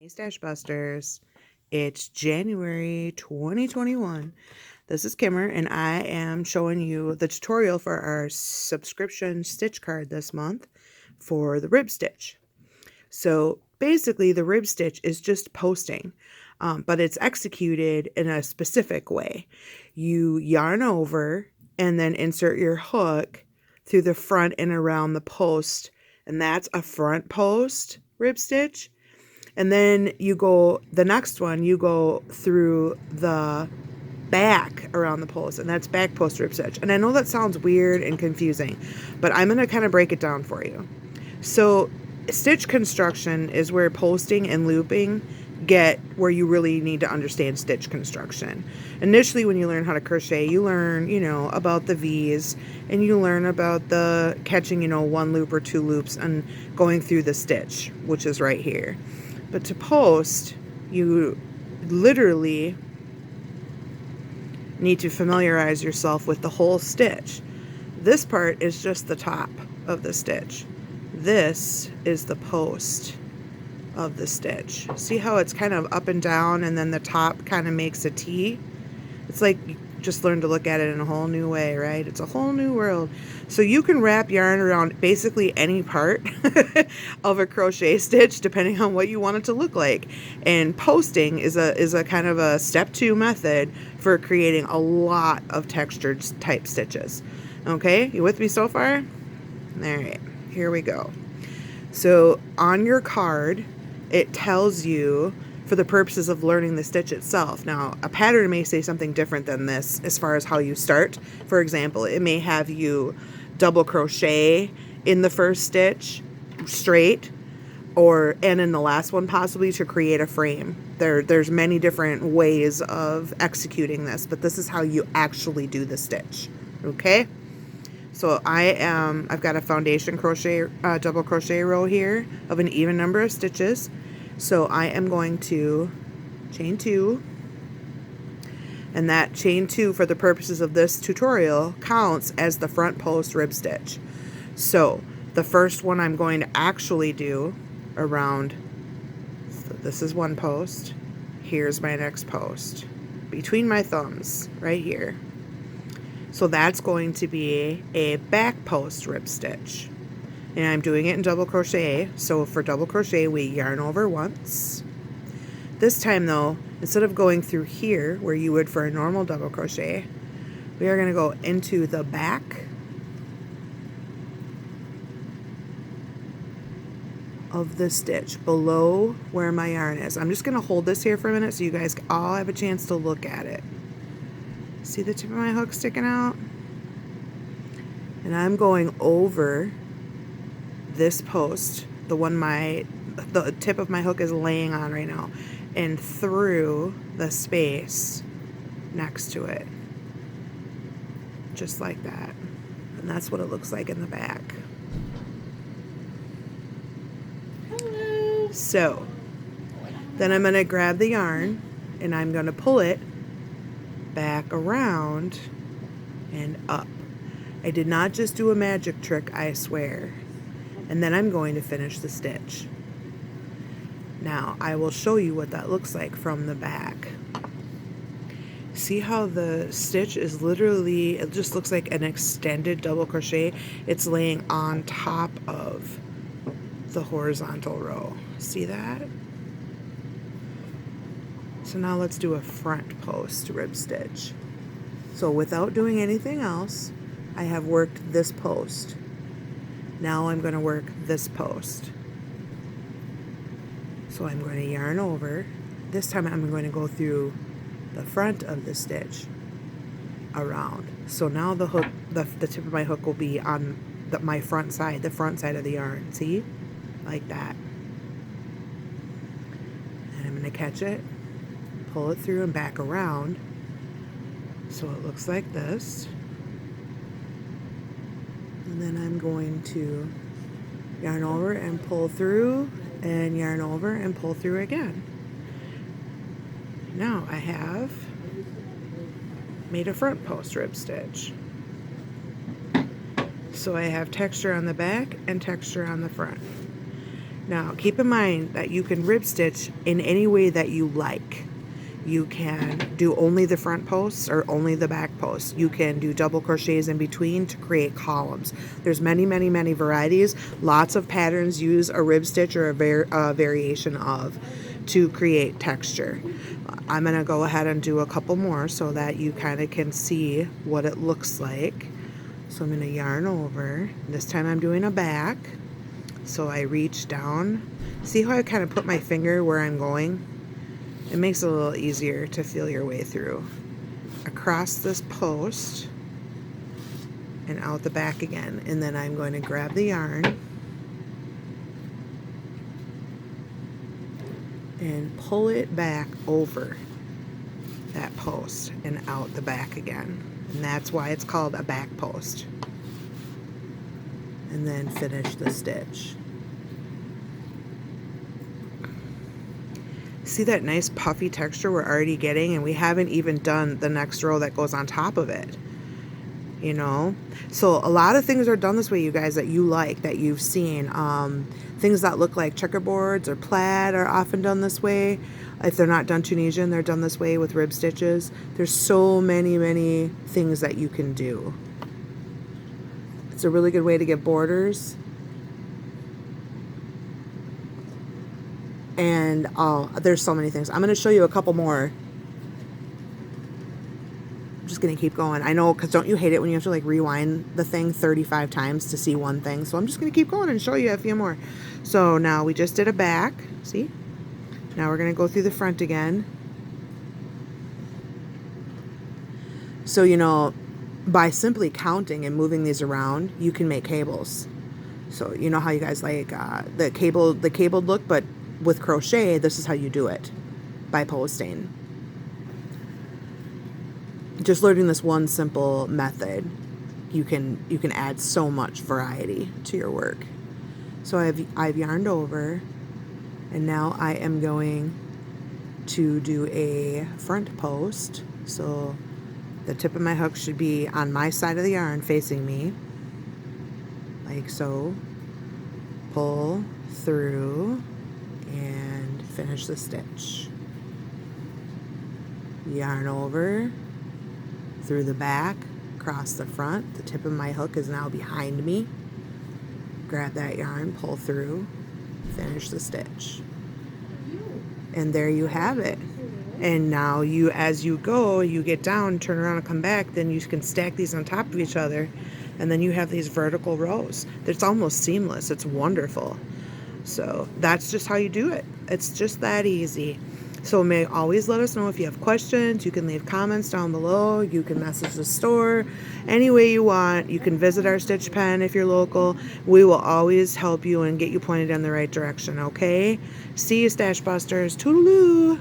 Hey Stash Busters, it's January 2021. This is Kimmer and I am showing you the tutorial for our subscription stitch card this month for the rib stitch. So basically the rib stitch is just posting, but it's executed in a specific way. You yarn over and then insert your hook through the front and around the post, and that's a front post rib stitch. And then you go, the next one, you go through the back around the post, and that's back post rib stitch. And I know that sounds weird and confusing, but I'm going to kind of break it down for you. So stitch construction is where posting and looping get where you really need to understand stitch construction. Initially, when you learn how to crochet, you learn, about the V's, and you learn about the catching, one loop or two loops and going through the stitch, which is right here. But to post, you literally need to familiarize yourself with the whole stitch. This part is just the top of the stitch. This is the post of the stitch. See how it's kind of up and down, and then the top kind of makes a T? It's like you just learned to look at it in a whole new way, right? It's a whole new world. So you can wrap yarn around basically any part of a crochet stitch depending on what you want it to look like. And posting is a kind of a step 2 method for creating a lot of textured type stitches. Okay, you with me so far? All right, here we go. So on your card, it tells you for the purposes of learning the stitch itself. Now, a pattern may say something different than this as far as how you start. For example, it may have you double crochet in the first stitch straight, and in the last one possibly to create a frame. There's many different ways of executing this, but this is how you actually do the stitch. Okay? So I've got a foundation crochet, double crochet row here of an even number of stitches. So I am going to chain 2, and that chain 2 for the purposes of this tutorial counts as the front post rib stitch. So the first one I'm going to actually do around, so this is one post, here's my next post, between my thumbs, right here. So that's going to be a back post rib stitch. And I'm doing it in double crochet. So for double crochet, we yarn over once. This time though, instead of going through here where you would for a normal double crochet, we are going to go into the back of the stitch below where my yarn is. I'm just going to hold this here for a minute so you guys all have a chance to look at it. See the tip of my hook sticking out? And I'm going over this post, the tip of my hook is laying on right now, and through the space next to it. Just like that. And that's what it looks like in the back. Hello. So, then I'm going to grab the yarn and I'm going to pull it back around and up. I did not just do a magic trick, I swear. And then I'm going to finish the stitch. Now, I will show you what that looks like from the back. See how the stitch is literally, it just looks like an extended double crochet. It's laying on top of the horizontal row. See that? So now let's do a front post rib stitch. So without doing anything else, I have worked this post. Now I'm going to work this post. So I'm going to yarn over. This time I'm going to go through the front of the stitch around. So now the hook, the tip of my hook will be on my front side, the front side of the yarn. See? Like that. And I'm going to catch it, pull it through and back around. So it looks like this. And then I'm going to yarn over and pull through, and yarn over and pull through again. Now I have made a front post rib stitch. So I have texture on the back and texture on the front. Now keep in mind that you can rib stitch in any way that you like. You can do only the front posts or only the back posts. You can do double crochets in between to create columns. There's many, many, many varieties. Lots of patterns use a rib stitch or a variation of to create texture. I'm going to go ahead and do a couple more so that you kind of can see what it looks like. So I'm going to yarn over. This time I'm doing a back. So I reach down. See how I kind of put my finger where I'm going? It makes it a little easier to feel your way through. Across this post and out the back again. And then I'm going to grab the yarn and pull it back over that post and out the back again. And that's why it's called a back post. And then finish the stitch. See that nice puffy texture we're already getting, and we haven't even done the next row that goes on top of it, you know? So a lot of things are done this way, you guys, that you like, that you've seen. Things that look like checkerboards or plaid are often done this way. If they're not done Tunisian, they're done this way with rib stitches. There's so many, many things that you can do. It's a really good way to get borders. And there's so many things. I'm going to show you a couple more. I'm just going to keep going. I know, because don't you hate it when you have to like rewind the thing 35 times to see one thing? So I'm just going to keep going and show you a few more. So now we just did a back. See? Now we're going to go through the front again. So, you know, by simply counting and moving these around, you can make cables. So you know how you guys like the cabled look, but with crochet, this is how you do it, by posting. Just learning this one simple method, you can add so much variety to your work. So I've yarned over, and now I am going to do a front post. So the tip of my hook should be on my side of the yarn facing me, like so. Pull through and finish the stitch. Yarn over, through the back, across the front. The tip of my hook is now behind me. Grab that yarn, pull through, finish the stitch. And there you have it. And now you, as you go, you get down, turn around and come back, then you can stack these on top of each other, and then you have these vertical rows. It's almost seamless. It's wonderful. So that's just how you do it. It's just that easy. So always let us know if you have questions. You can leave comments down below. You can message the store any way you want. You can visit our stitch pen if you're local. We will always help you and get you pointed in the right direction, okay? See you, Stash Busters. Toodaloo!